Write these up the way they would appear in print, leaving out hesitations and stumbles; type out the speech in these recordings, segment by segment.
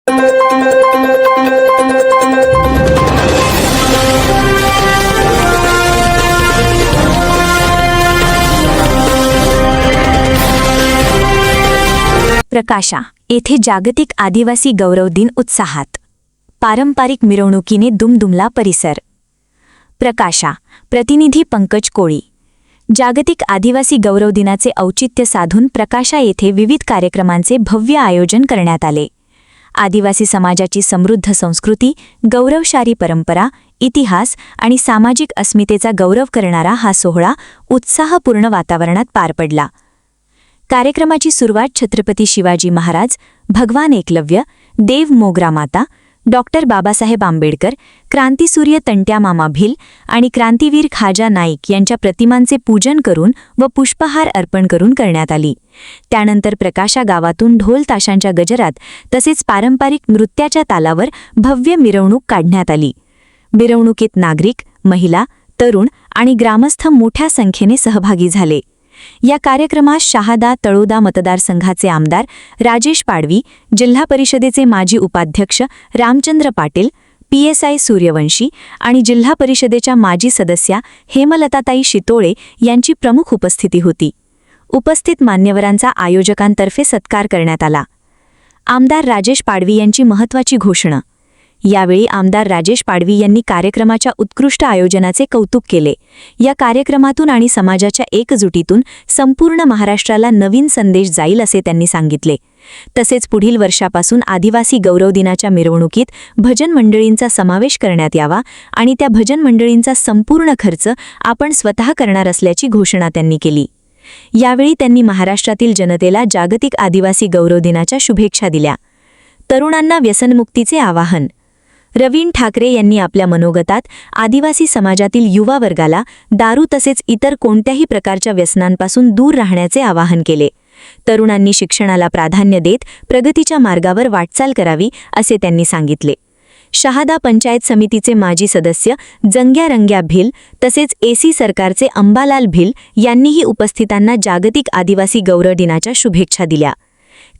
प्रकाशा येथे जागतिक आदिवासी गौरव दिन उत्साहात, पारंपरिक मिरवणुकीने दुमदुमला परिसर। प्रकाशा, प्रतिनिधी पंकज कोळी। जागतिक आदिवासी गौरव दिनाचे औचित्य साधून प्रकाशा येथे विविध कार्यक्रमांचे भव्य आयोजन करण्यात आले। आदिवासी समाजाची समृद्ध संस्कृती, गौरवशाली परंपरा, इतिहास आणि सामाजिक अस्मितेचा गौरव करणारा हा सोहळा उत्साहपूर्ण वातावरणात पार पडला। कार्यक्रमाची सुरुवात छत्रपती शिवाजी महाराज, भगवान एकलव्य, देव मोगरा माता, डॉक्टर बाबासाहेब आंबेडकर, क्रांतिसूर्य तंट्या मामा भिल आणि क्रांतिवीर खाजा नाईक यांच्या प्रतिमांचे पूजन करून व पुष्पहार अर्पण करून करण्यात आली। त्यानंतर प्रकाशा गावातून ढोल ताशांच्या गजरात तसेच पारंपरिक नृत्याच्या तालावर भव्य मिरवणूक काढण्यात आली। मिरवणुकीत नागरिक, महिला, तरुण आणि ग्रामस्थ मोठ्या संख्येने सहभागी झाले। या कार्यक्रमास शहादा तळोदा मतदारसंघाचे आमदार राजेश पाडवी, जिल्हा परिषदेचे माजी उपाध्यक्ष रामचंद्र पाटील, PSI सूर्यवंशी आणि जिल्हा परिषदेच्या माजी सदस्या हेमलताताई शितोळे यांची प्रमुख उपस्थिती होती। उपस्थित मान्यवरांचा आयोजकांतर्फे सत्कार करण्यात आला। आमदार राजेश पाडवी यांची महत्त्वाची घोषणा। यावेळी आमदार राजेश पाडवी यांनी कार्यक्रमाच्या उत्कृष्ट आयोजनाचे कौतुक केले। या कार्यक्रमातून आणि समाजाच्या एकजुटीतून संपूर्ण महाराष्ट्राला नवीन संदेश जाईल असे त्यांनी सांगितले। तसेच पुढील वर्षापासून आदिवासी गौरव दिनाच्या मिरवणुकीत भजन मंडळींचा समावेश करण्यात यावा आणि त्या भजन मंडळींचा संपूर्ण खर्च आपण स्वतः करणार असल्याची घोषणा त्यांनी केली। यावेळी त्यांनी महाराष्ट्रातील जनतेला जागतिक आदिवासी गौरव दिनाच्या शुभेच्छा दिल्या। तरुणांना व्यसनमुक्तीचे आवाहन। रवीन ठाकरे यांनी आपल्या मनोगतात आदिवासी समाजातील युवा वर्गाला दारू तसेच इतर कोणत्याही प्रकारच्या व्यसनांपासून दूर राहण्याचे आवाहन केले। तरुणांनी शिक्षणाला प्राधान्य देत प्रगतीच्या मार्गावर वाटचाल करावी असे त्यांनी सांगितले। शहादा पंचायत समितीचे माजी सदस्य जंग्या रंग्या भिल तसेच AC सरकारचे अंबालाल भिल यांनीही उपस्थितांना जागतिक आदिवासी गौरव दिनाच्या शुभेच्छा दिल्या।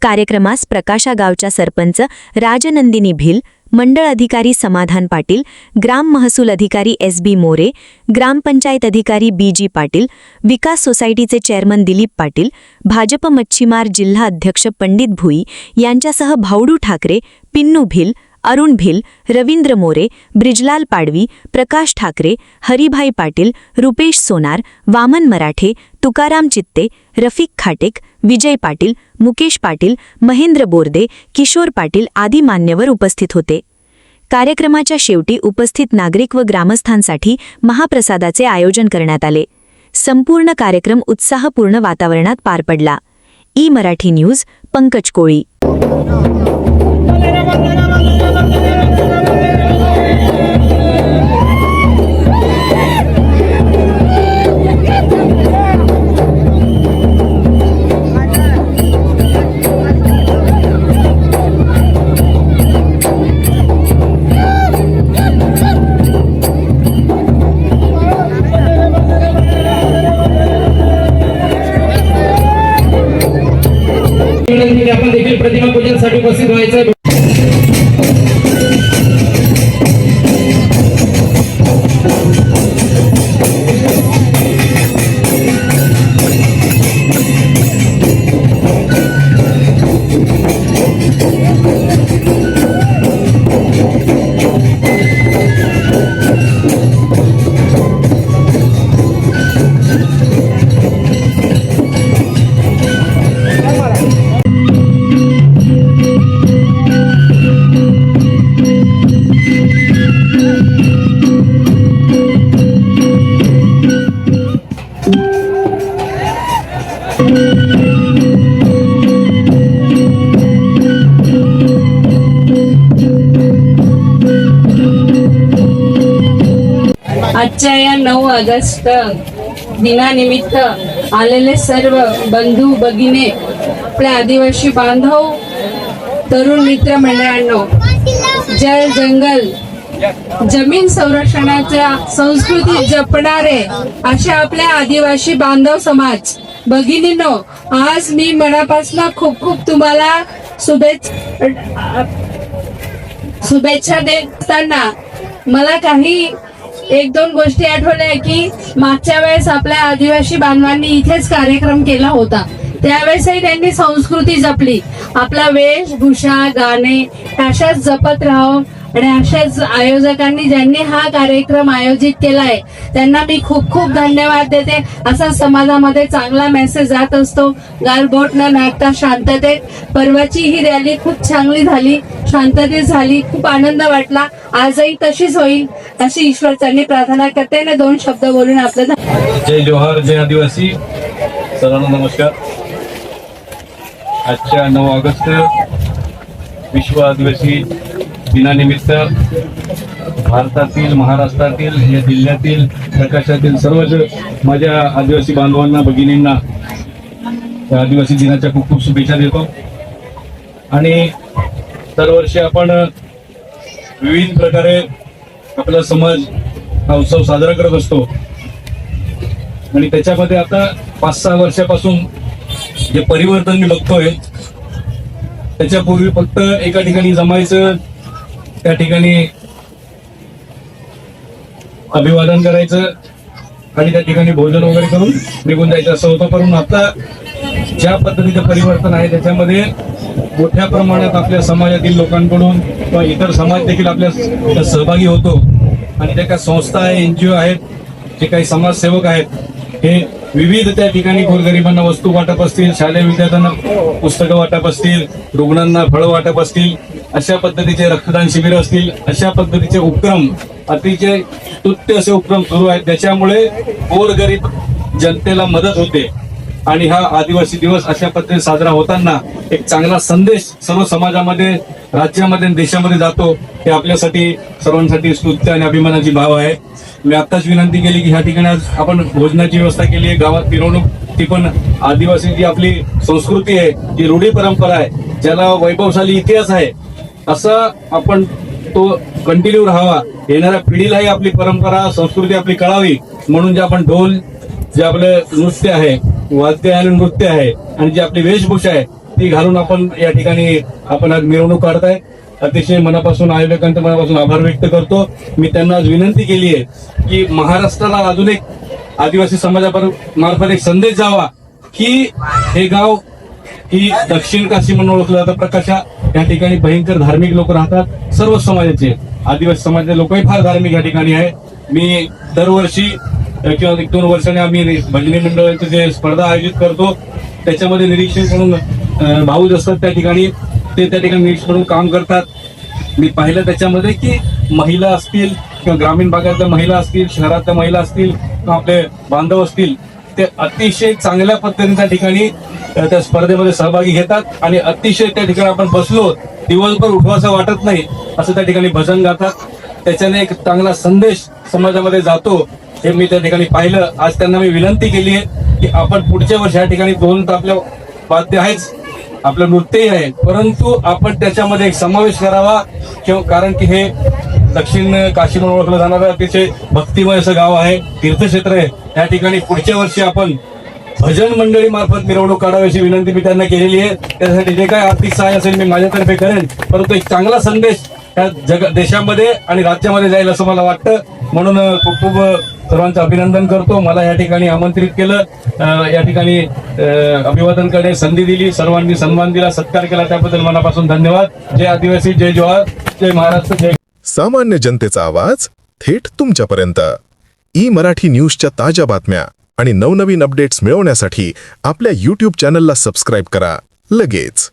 कार्यक्रमास प्रकाशा गावच्या सरपंच राजनंदिनी भिल, मंडळ अधिकारी समाधान पाटील, ग्राम महसूल अधिकारी SB मोरे, ग्रामपंचायत अधिकारी BG पाटील, विकास सोसायटीचे चेअरमन दिलीप पाटील, भाजप मच्छीमार जिल्हा अध्यक्ष पंडित भुई यांच्यासह भाऊडू ठाकरे, पिन्नू भिल, अरुण भिल, रवींद्र मोरे, ब्रिजलाल पाडवी, प्रकाश ठाकरे, हरिभाई पाटील, रुपेश सोनार, वामन मराठे, तुकाराम चित्ते, रफिक खाटेक, विजय पाटील, मुकेश पाटील, महेंद्र बोर्दे, किशोर पाटील आदी मान्यवर उपस्थित होते। कार्यक्रमाच्या शेवटी उपस्थित नागरिक व ग्रामस्थांसाठी महाप्रसादाचे आयोजन करण्यात आले। संपूर्ण कार्यक्रम उत्साहपूर्ण वातावरणात पार पडला। मराठी न्यूज, पंकज कोळी। आपण देखील प्रतिमा पूजनासाठी उपस्थित व्हायचं। आजच्या या 9 ऑगस्ट दिनानिमित्त आलेले सर्व बंधू भगिनी, आपल्या आदिवासी बांधव, तरुण मित्र मंडळांनो, जल जंगल जमीन संरक्षणाच्या संस्कृती जपणारे अशा आपल्या आदिवासी बांधव समाज भगिनींनो, आज मी मनापासून खूप खूप तुम्हाला शुभेच्छा शुभेच्छा देत असताना मला काही एक दोन गोष्टी आठवल्या की मागच्या वेळेस आपल्या आदिवासी बांधवांनी इथेच कार्यक्रम केला होता. त्यावेळेसही त्यांनी संस्कृती जपली. आपला वेशभूषा, गाणे अशाच जपत राहावं आणि अशाच आयोजकांनी ज्यांनी हा कार्यक्रम आयोजित केलाय त्यांना मी खूप खूप धन्यवाद देते. असा समाजामध्ये चांगला मेसेज जात असतो. गालबोट न नाटता शांततेत. परवाची ही रॅली खूप चांगली झाली, शांततेत झाली, खूप आनंद वाटला. आजही तशीच होईल अशी ईश्वरचरणी प्रार्थना करते आणि 2 शब्द बोलून आपलं जय जोहार, जय आदिवासी. सर्वांना नमस्कार. आजच्या 9 ऑगस्ट विश्व आदिवासी दिनानिमित्त भारतातील, महाराष्ट्रातील, या जिल्ह्यातील, प्रकाशातील सर्वच माझ्या आदिवासी बांधवांना, भगिनींना या आदिवासी दिनाच्या खूप खूप शुभेच्छा देतो. आणि दरवर्षी आपण विविध प्रकारे आपला समाज हा उत्सव साजरा करत असतो. आणि त्याच्यामध्ये आता 5-6 वर्षापासून जे परिवर्तन मी बघतोय, त्याच्यापूर्वी फक्त एका ठिकाणी जमायचं, त्या ठिकाणी अभिवादन करायचं आणि त्या ठिकाणी भोजन वगैरे करून निघून जायचं असं होतं. परंतु आता ज्या पद्धतीचं परिवर्तन आहे त्याच्यामध्ये मोठ्या प्रमाणात आपल्या समाजातील लोकांकडून किंवा इतर समाज देखील आपल्या सहभागी होतो. आणि ज्या काही संस्था आहे, NGO आहेत, जे काही समाजसेवक आहेत, हे विविध त्या ठिकाणी गोरगरिबांना वस्तू वाटप असतील, शालेय विद्यार्थ्यांना पुस्तकं वाटप असतील, रुग्णांना फळं वाटप असतील, अशा पद्धतीचे रक्तदान शिबिर असतील, अशा पद्धतीचे उपक्रम, अतिशय स्तुत्य असे उपक्रम सुरू आहेत. त्याच्यामुळे गोरगरीब जनतेला मदत होते. आणि हा आदिवासी दिवस अशा पद्धतीने साजरा होताना एक चांगला संदेश सर्व समाजामध्ये, राज्यामध्ये, देशामध्ये जातो. हे आपल्यासाठी सर्वांसाठी स्तुत्य आणि अभिमानाची बाब आहे. मी आत्ताच विनंती केली की ह्या ठिकाणी आज आपण भोजनाची व्यवस्था केली आहे. गावात मिरवणूक, ती पण आदिवासी जी आपली संस्कृती आहे, जी रूढी परंपरा आहे, ज्याला वैभवशाली इतिहास आहे, असा आपण तो कंटिन्यू राहावा. येणाऱ्या पिढीलाही आपली परंपरा, संस्कृती आपली कळावी म्हणून जे आपण ढोल, जे आपलं नृत्य आहे, वाद्य आणि नृत्य आहे, आणि जी आपली वेशभूषा आहे ती घालून आपण या ठिकाणी आपण आज मिरवणूक काढताय. अतिशय मनापासून आयोजकांचा मनापासून आभार व्यक्त करतो. मी त्यांना आज विनंती केली आहे की महाराष्ट्राला अजून एक आदिवासी समाजामार्फत एक संदेश जावा की हे गाव ही दक्षिण काशी म्हणून ओळखलं जातं. प्रकाशा या ठिकाणी भयंकर धार्मिक लोक राहतात. सर्व समाजाचे, आदिवासी समाजाचे लोकही फार धार्मिक या ठिकाणी आहे. मी दरवर्षी किंवा 1-2 वर्षांनी आम्ही भजनी मंडळाची जे स्पर्धा आयोजित करतो त्याच्यामध्ये निरीक्षक म्हणून भाऊज असतात त्या ठिकाणी, ते त्या ठिकाणी निरीक्षक म्हणून काम करतात. मी पाहिलं त्याच्यामध्ये की महिला असतील किंवा ग्रामीण भागातल्या महिला असतील, शहरातल्या महिला असतील किंवा आपले बांधव असतील, ते अतिशय चांगल्या पद्धतीने त्या ठिकाणी त्या स्पर्धेमध्ये सहभागी घेतात. आणि अतिशय त्या ठिकाणी आपण बसलो दिवसभर उठवासा वाटत नाही असं त्या ठिकाणी भजन गातात. त्याच्याने एक चांगला संदेश समाजामध्ये जातो हे मी त्या ठिकाणी पाहिलं. आज त्यांना मी विनंती केली आहे की आपण पुढच्या वर्षी या ठिकाणी 2 तर आपल्या वाद्य आहेच, आपलं नृत्यही आहे, परंतु आपण त्याच्यामध्ये एक समावेश करावा. किंवा कारण की हे दक्षिण काशी म्हणून ओळखलं जाणारं अतिशय भक्तिमय असं गाव आहे, तीर्थक्षेत्र आहे. या ठिकाणी पुढच्या वर्षी आपण भजन मंडळी मार्फत मिरवणूक काढावी अशी विनंती मी त्यांना केलेली आहे. त्यासाठी जे काय आर्थिक सहाय्य असेल मी माझ्यातर्फे करेन, परंतु एक चांगला संदेश या देशामध्ये आणि राज्यामध्ये जाईल असं मला वाटतं. म्हणून खूप खूप सर्वांचं अभिनंदन करतो. मला या ठिकाणी आमंत्रित केलं, या ठिकाणी अभिवादन करणे संधी दिली, सर्वांनी सन्मान दिला, सत्कार केला, त्याबद्दल मनापासून धन्यवाद. जय आदिवासी, जय जोहार, जय महाराष्ट्र, जय. सामान्य जनतेचा आवाज थेट तुमच्यापर्यंत. मराठी न्यूजच्या ताज्या बातम्या आणि नवनवीन अपडेट्स मिळवण्यासाठी आपल्या YouTube चॅनलला सबस्क्राईब करा लगेच.